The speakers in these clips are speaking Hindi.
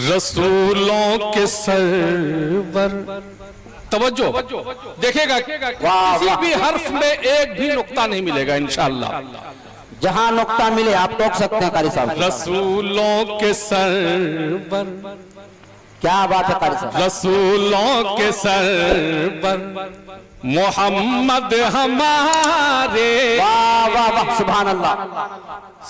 रसूलों के सरवर। तवज्जो देखिएगा, किसी भी हर्फ में एक भी नुक्ता नहीं मिलेगा इंशाअल्लाह। जहां नुक्ता मिले आप टोक सकते हैं कारी साहब। रसूलों के सरवर, क्या बात है कारी साहब। रसूलों के सरवर मोहम्मद हमारे। वाह वाह वाह, सुभान अल्लाह।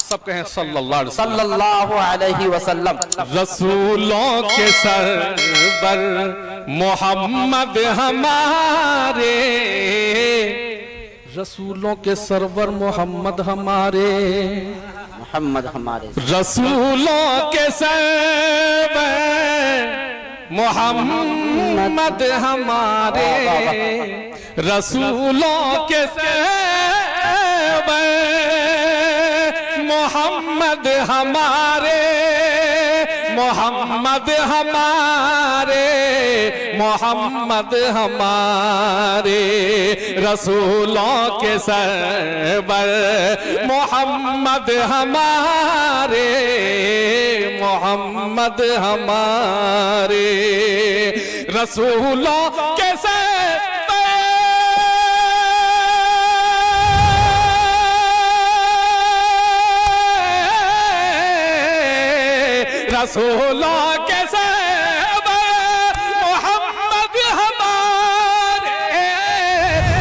सब कहें सल्लल्लाहु अलैहि वसल्लम। रसूलों के सरवर मोहम्मद हमारे, रसूलों के सरवर मोहम्मद हमारे, मोहम्मद हमारे। रसूलों के सरवर मोहम्मद हमारे, रसूलों के सरवर मोहम्मद हमारे, मोहम्मद हमारे, मोहम्मद हमारे, रसूलों के सरवर मोहम्मद हमारे, मोहम्मद हमारे, रसूलों के रसूलों के सरवर मोहम्मद हमारे,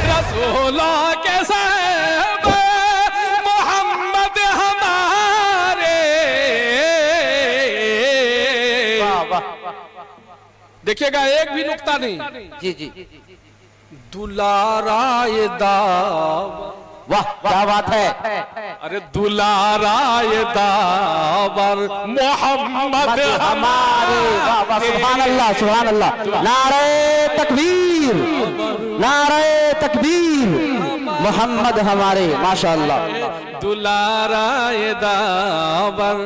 रसूलों के सरवर मोहम्मद हमारे। देखिएगा एक भी नुक्ता नहीं। जी जी। दुलाराए दावा, वाह क्या बात है। अरे दुलाराए दावर मोहम्मद हमारे। वाह वाह, सुभान अल्लाह सुभान अल्लाह। नारे तकबीर, नारे तकबीर, मोहम्मद हमारे, माशाअल्लाह। दुलाराए दावर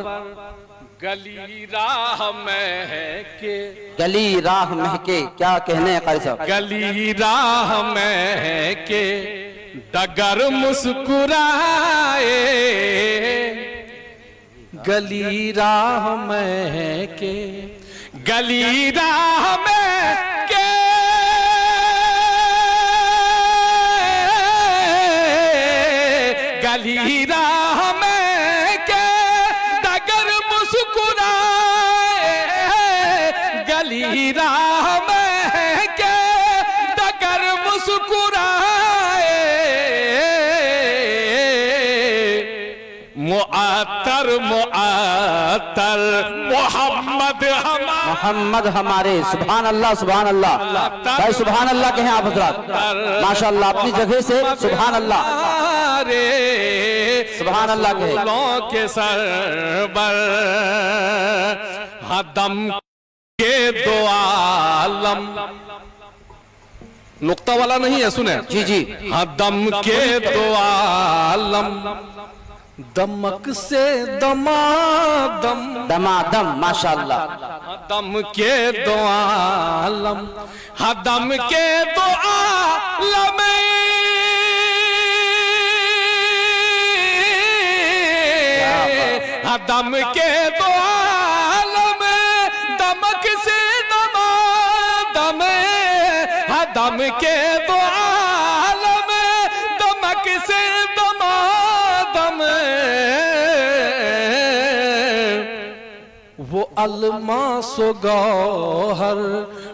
गली राह महके, गली राह महके, क्या कहने हैं कारी साहब। गली राह महके डगर मुस्कुराए, गली राह में के, गली राह में के, गली राह में के डगर मुस्कुराए, गली राह में के डगर मुस्कुराए, मुआतर मुआतर मोहम्मद हमारे, मोहम्मद हमारे। सुभान अल्लाह सुभान अल्लाह। भाई सुभान अल्लाह कहें आप हजरात, माशाअल्लाह अपनी जगह से सुभान अल्लाह, सुभान अल्लाह कहें। के सरवर हदम के दो आलम, नुक्ता वाला नहीं है, सुने। जी जी। हदम के दो आलम दमक से दमादम, दमादम, माशाअल्लाह। हदम के दो आलम, हदम के दो आलम, हदम के दो आलम दमक से दमादम, हदम के दो आलम दमक से दमादम, वो अलमासो गौहर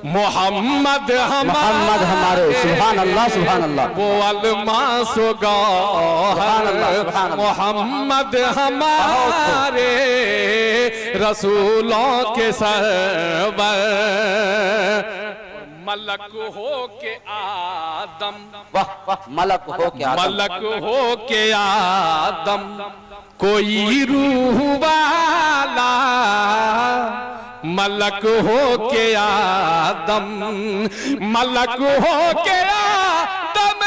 मोहम्मद मोहम्मद हमारे। सुभान अल्लाह सुभान अल्लाह। वो अलमासो गौहर मोहम्मद हमारे, रसूलों के सरवर मलक हो के आदम, वाह वाह, मलक हो के आदम, मलक हो के आदम, कोई रूह वाला मलक हो के आदम, मलक हो के आदम,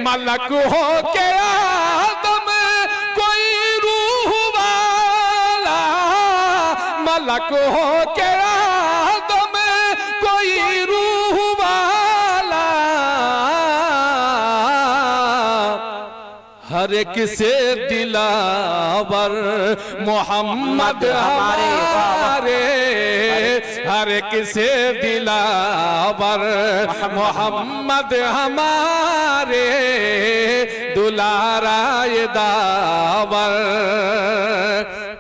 मलक हो के आदम, कोई रूह वाला मलक हो के आदम, कोई रूह वाला हर एक से दिलावर मोहम्मद हमारे, हर एक से दिलावर मोहम्मद हमारे, दुलारा ये दावर।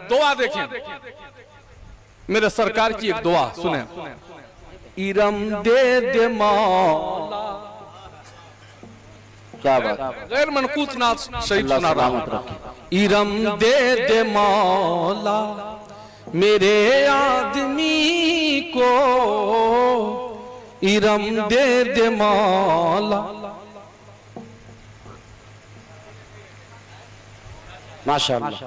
दुआ देखिए मेरे सरकार की एक दुआ सुने। इरम दे दे मौला, क्या बात, गैर मनकूत नाथ शहीद सुना रहा हूं। इरम दे दे मौला मेरे आदमी को, इरम दे दे मौला। माशाअल्लाह,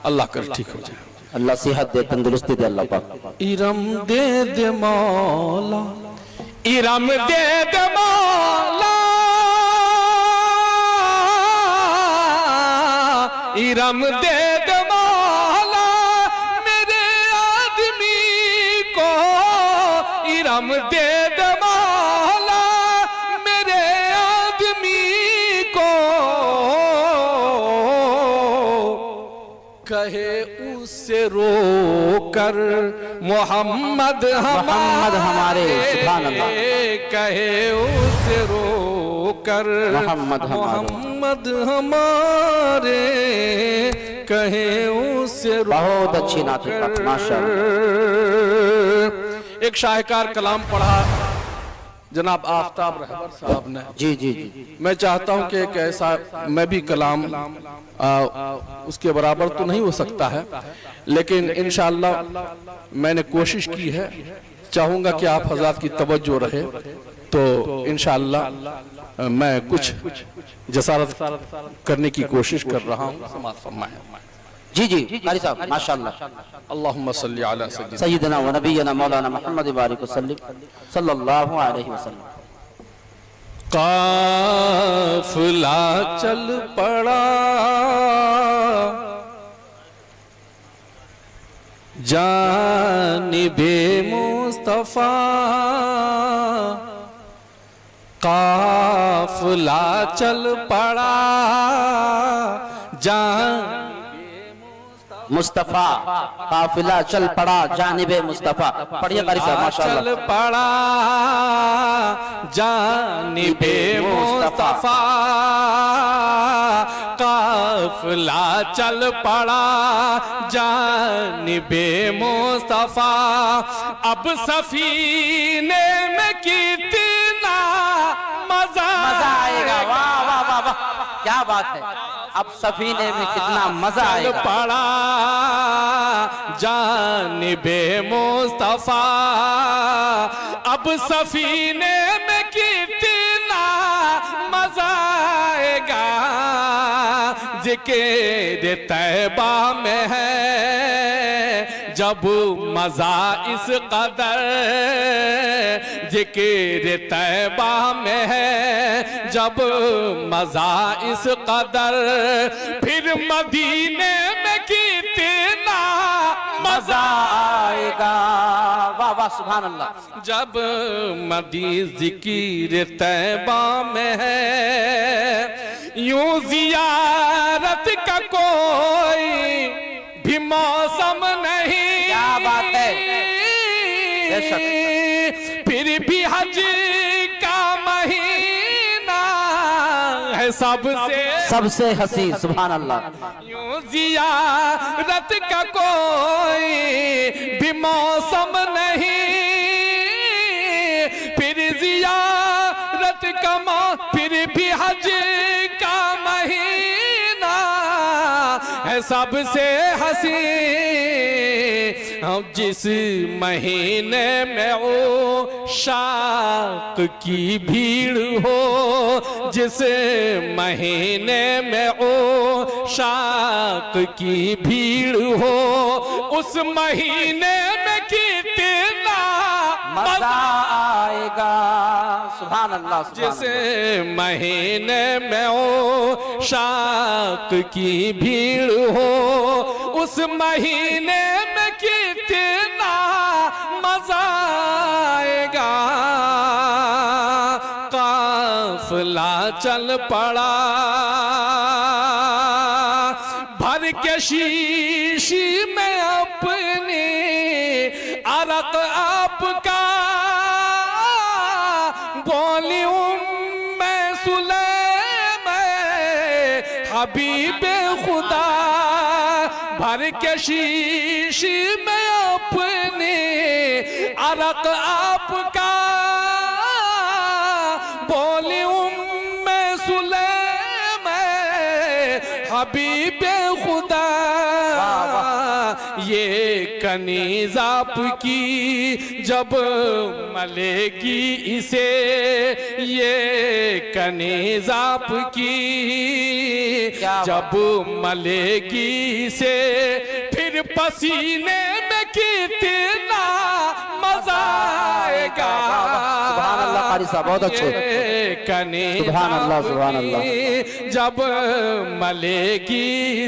अल्लाह कर ठीक हो जाए, अल्लाह सेहत दे, तंदुरुस्ती दे अल्लाह पाक। इरम दे दे मौला, इरम दे दे मौला, इरम दे दे मौला मेरे आदमी को, इरम दे दे मौला मेरे आदमी को। कहे उससे रोकर मोहम्मद हमारे, सुभान अल्लाह। कहे उससे रोकर मोहम्मद हमारे, कहे उससे। बहुत अच्छी नात है माशाअल्लाह। एक शाहकार कलाम पढ़ा जनाब आफ्ताब रहबर साहब ने। जी जी जी, मैं चाहता हूं कि एक ऐसा मैं भी कलाम उसके बराबर तो नहीं हो सकता है, लेकिन इंशाअल्लाह मैंने कोशिश की है। चाहूंगा कि आप हज़रात की तवज्जो रहे, तो इंशाअल्लाह मैं कुछ जसारत करने की कोशिश कर रहा हूँ। समाअत फरमाएं। जी जी कारी साहब माशाअल्लाह। अल्लाहुम्मा सल्ली अला सय्यिदना व नबियना मौलाना मुहम्मद बारिक वसल्लम सल्लल्लाहु अलैहि वसल्लम। काफिला चल पड़ा जानिबे मुस्तफा, काफिला चल पड़ा मुस्तफा, काफिला चल पड़ा जानिबे मुस्तफा। पढ़िए कारी साहब माशाअल्लाह। चल पड़ा जानिबे मुस्तफा, काफिला चल पड़ा जानिबे मुस्तफा। अब सफीने में कितना मजा आएगा, वाह वाह वाह वाह, क्या बात है। अब सफीने में कितना मजा आएगा। पड़ा जानिबे मुस्तफा, अब सफीने में कितना मजा आएगा। जिक्र तैबा में है जब मजा इस कदर, जिक्र तैबा में है जब मजा इस कदर, फिर मदीने में कितना मजा आएगा। वाह वाह सुभान अल्लाह। जब मदी जिक्र तैबा में है, यूं जियारत का कोई भी मौसम नहीं। क्या बात है, फिर भी हज का महीना है सबसे हसी, सुभान अल्लाह। यूं जियारत का कोई भी मौसम नहीं, फिर जियारत का फिर भी हज का महीना है सबसे हसी। हम जिस महीने में ओ शाक की भीड़ हो, जिस महीने में ओ शाक की भीड़ हो, उस महीने में कितना मजा आएगा। सुभान अल्लाह। जिस महीने में ओ शाक की भीड़ हो, उस महीने में कितना मजा आएगा। काफिला चल पड़ा भर के शीशी में अपने अरक आपका बोली मैं सुलैम हबीब खुदा भर के शीशी में अपने अरक आपका बोली मैं सुलैम हबीब खुदा ये कनीज आपकी जब मलेगी इसे ये कनीज आपकी जब मलेगी इसे फिर पसीने में कितना मजा आएगा। सुभान अल्लाह कारी साहब बहुत अच्छे। कनीज सुभान अल्लाह सुभान अल्लाह। जब मलेगी